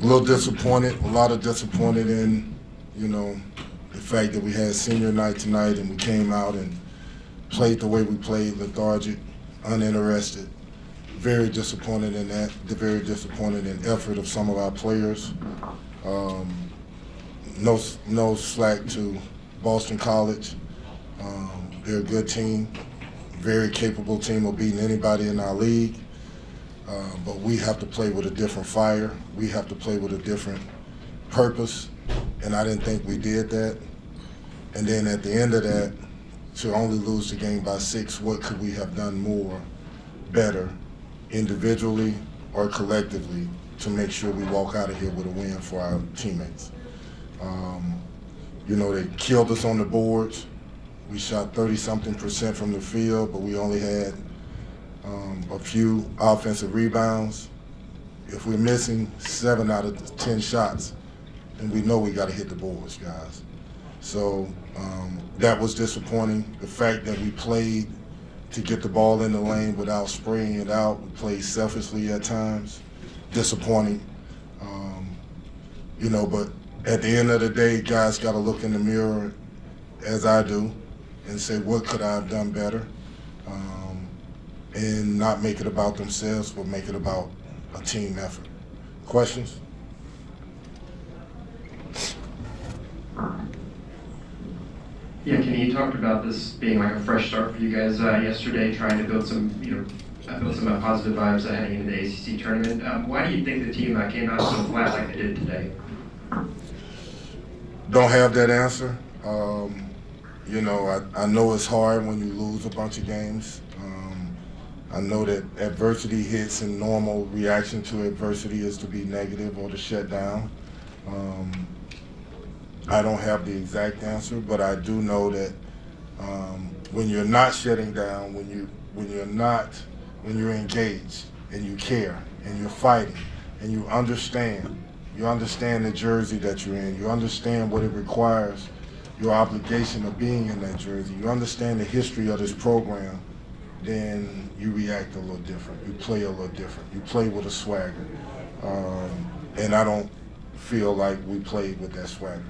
little disappointed, a lot of disappointed in, the fact that we had senior night tonight and we came out and played the way we played, lethargic, uninterested. Very disappointed in that. Very disappointed in effort of some of our players. No slack to Boston College. They're a good team, very capable team of beating anybody in our league. But we have to play with a different fire. We have to play with a different purpose, and I didn't think we did that. And then at the end of that, to only lose the game by 6, what could we have done more, better, individually or collectively, to make sure we walk out of here with a win for our teammates? They killed us on the boards. We shot 30-something% from the field, but we only had a few offensive rebounds. If we're missing 7 out of 10 shots, then we know we got to hit the boards, guys. So that was disappointing. The fact that we played to get the ball in the lane without spraying it out, we played selfishly at times, disappointing. But at the end of the day, guys got to look in the mirror, as I do, and say, what could I have done better? And not make it about themselves, but make it about a team effort. Questions? Yeah, Kenny, you talked about this being like a fresh start for you guys yesterday, trying to build some, build some positive vibes heading into the ACC tournament. Why do you think the team came out so flat like they did today? Don't have that answer. I know it's hard when you lose a bunch of games. I know that adversity hits, and normal reaction to adversity is to be negative or to shut down. I don't have the exact answer, but I do know that when you're not shutting down, when you're engaged and you care and you're fighting and you understand the jersey that you're in, you understand what it requires, your obligation of being in that jersey, you understand the history of this program, then you react a little different. You play a little different. You play with a swagger. And I don't feel like we played with that swagger.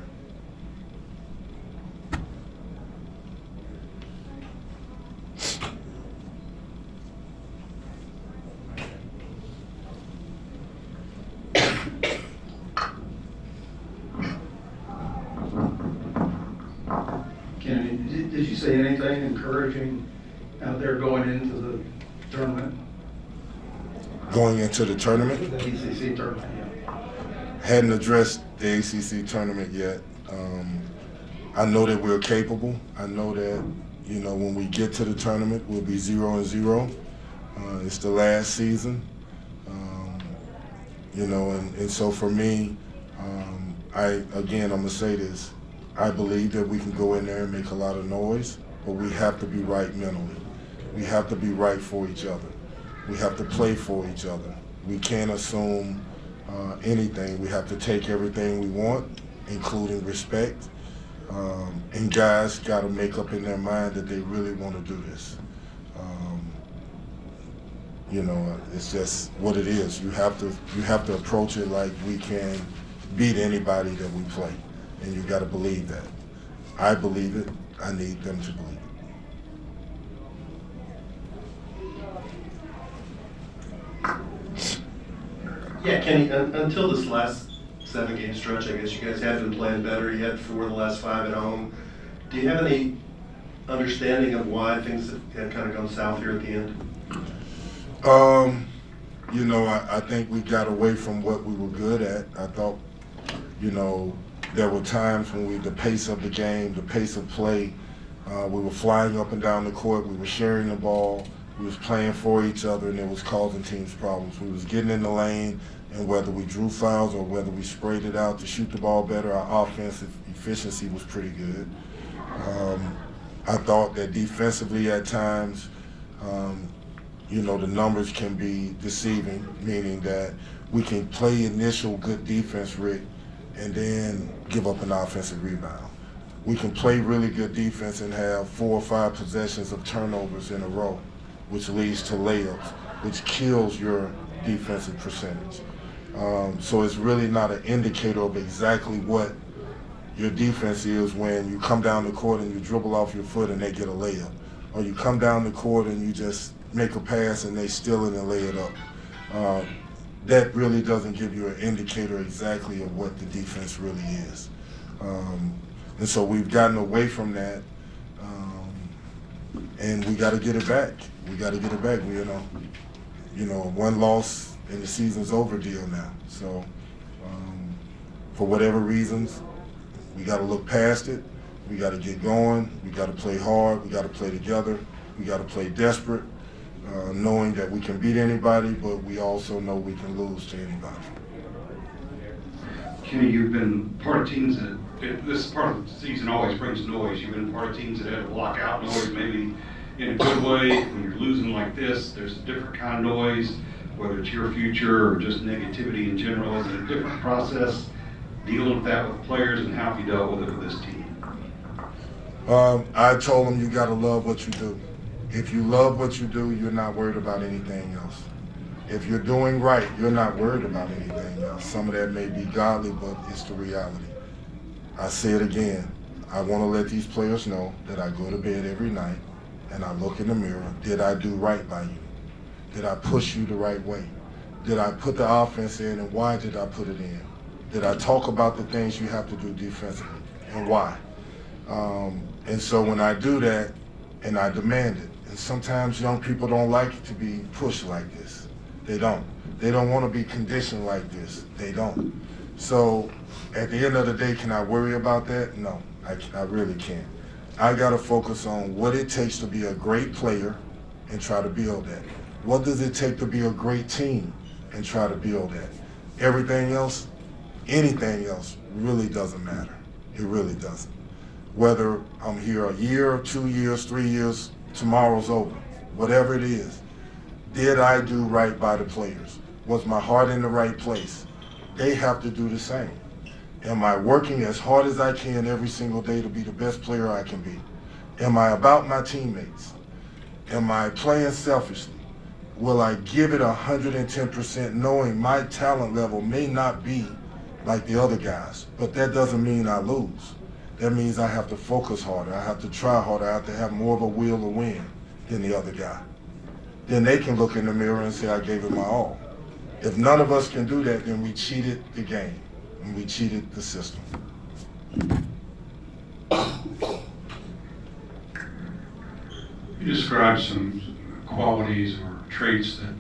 Kenny, did you say anything encouraging out there going into the tournament? Going into the tournament? The ACC tournament, yeah. Hadn't addressed the ACC tournament yet. I know that we're capable. I know that, when we get to the tournament, we'll be 0-0. It's the last season. And so for me, I'm going to say this. I believe that we can go in there and make a lot of noise, but we have to be right mentally. We have to be right for each other. We have to play for each other. We can't assume anything. We have to take everything we want, including respect. And guys got to make up in their mind that they really want to do this. It's just what it is. You have to approach it like we can beat anybody that we play. And you got to believe that. I believe it. I need them to believe it. Yeah, Kenny, until this last 7-game stretch, I guess you guys have been playing better. You had 4 of the last 5 at home. Do you have any understanding of why things have kind of gone south here at the end? I think we got away from what we were good at. I thought, there were times when the pace of the game, the pace of play, we were flying up and down the court, we were sharing the ball, we was playing for each other, and it was causing teams problems. We was getting in the lane, and whether we drew fouls or whether we sprayed it out to shoot the ball better, our offensive efficiency was pretty good. I thought that defensively at times, the numbers can be deceiving, meaning that we can play initial good defense, Rick, and then give up an offensive rebound. We can play really good defense and have 4 or 5 possessions of turnovers in a row, which leads to layups, which kills your defensive percentage. So it's really not an indicator of exactly what your defense is when you come down the court and you dribble off your foot and they get a layup. Or you come down the court and you just make a pass and they steal it and lay it up. That really doesn't give you an indicator exactly of what the defense really is. And so we've gotten away from that, and we got to get it back. We got to get it back. One loss and the season's over deal now. So for whatever reasons, we got to look past it. We got to get going. We got to play hard. We got to play together. We got to play desperate, knowing that we can beat anybody, but we also know we can lose to anybody. Kenny, you've been part of teams that, this part of the season always brings noise. You've been part of teams that had to block out noise, maybe in a good way. When you're losing like this, there's a different kind of noise, whether it's your future or just negativity in general. Is it a different process dealing with that with players, and how have you dealt with it with this team? I told them you got to love what you do. If you love what you do, you're not worried about anything else. If you're doing right, you're not worried about anything else. Some of that may be godly, but it's the reality. I say it again. I want to let these players know that I go to bed every night and I look in the mirror. Did I do right by you? Did I push you the right way? Did I put the offense in, and why did I put it in? Did I talk about the things you have to do defensively and why? And so when I do that, and I demand it, and sometimes young people don't like to be pushed like this. They don't. They don't want to be conditioned like this. They don't. So at the end of the day, can I worry about that? No, I really can't. I got to focus on what it takes to be a great player and try to build that. What does it take to be a great team and try to build that? Everything else, anything else really doesn't matter. It really doesn't. Whether I'm here a year, 2 years, 3 years, tomorrow's over. Whatever it is, did I do right by the players? Was my heart in the right place? They have to do the same. Am I working as hard as I can every single day to be the best player I can be? Am I about my teammates? Am I playing selfishly? Will I give it 110% knowing my talent level may not be like the other guys, but that doesn't mean I lose. That means I have to focus harder. I have to try harder. I have to have more of a will to win than the other guy. Then they can look in the mirror and say, I gave it my all. If none of us can do that, then we cheated the game and we cheated the system. You described some qualities or traits that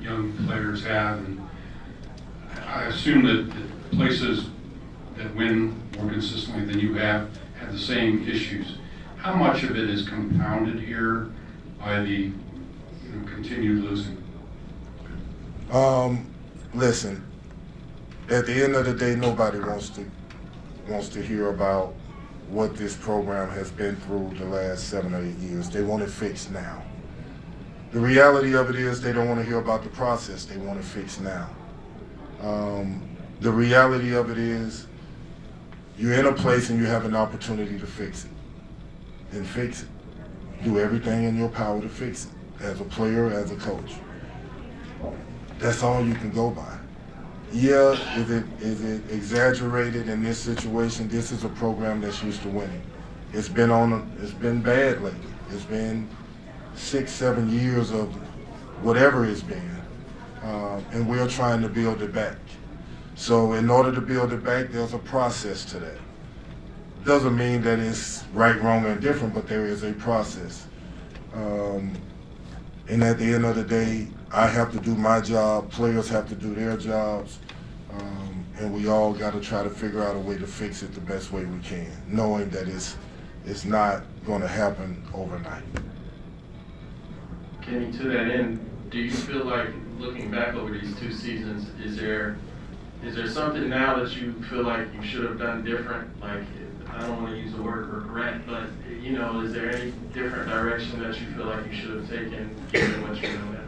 young players have, and I assume that places that win more consistently than you have the same issues. How much of it is compounded here by the continued losing? Listen, at the end of the day, nobody wants to hear about what this program has been through the last 7 or 8 years. They want it fixed now. The reality of it is they don't want to hear about the process. They want it fixed now. The reality of it is you're in a place and you have an opportunity to fix it. Then fix it. Do everything in your power to fix it, as a player, as a coach. That's all you can go by. Yeah, is it exaggerated in this situation? This is a program that's used to winning. It's been bad lately. It's been 6, 7 years of whatever it's been, and we're trying to build it back. So in order to build it back, there's a process to that. Doesn't mean that it's right, wrong, and different, but there is a process. And at the end of the day, I have to do my job, players have to do their jobs, and we all got to try to figure out a way to fix it the best way we can, knowing that it's not going to happen overnight. Kenny, to that end, do you feel like, looking back over these 2 seasons, is there something now that you feel like you should have done different? Like, I don't want to use the word regret, but is there any different direction that you feel like you should have taken given what you know now?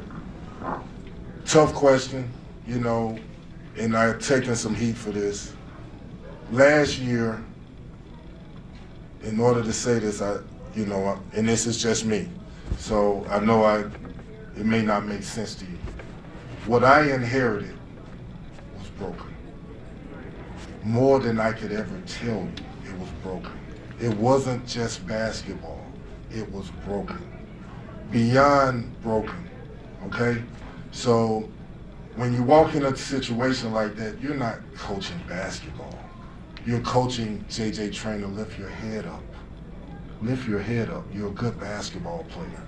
Tough question, and I've taken some heat for this. Last year, in order to say this, and this is just me, so I know it may not make sense to you. What I inherited broken. More than I could ever tell you, it was broken. It wasn't just basketball. It was broken. Beyond broken, okay? So when you walk in a situation like that, you're not coaching basketball. You're coaching J.J. Traynor, lift your head up. Lift your head up. You're a good basketball player.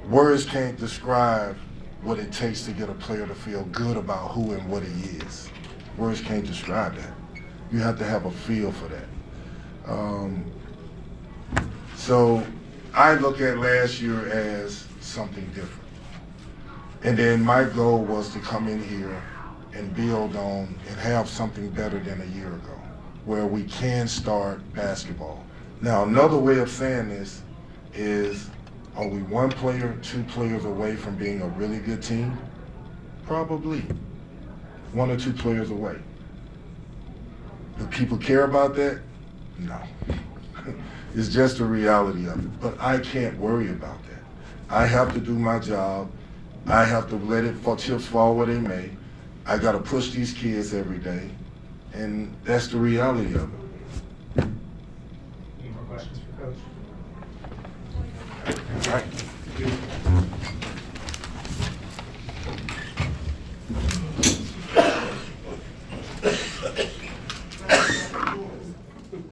Words can't describe what it takes to get a player to feel good about who and what he is. Words can't describe that. You have to have a feel for that. So I look at last year as something different. And then my goal was to come in here and build on and have something better than a year ago, where we can start basketball. Now, another way of saying this is, are we one player, two players away from being a really good team? Probably. One or two players away. Do people care about that? No. It's just the reality of it. But I can't worry about that. I have to do my job. I have to let chips fall where they may. I got to push these kids every day. And that's the reality of it.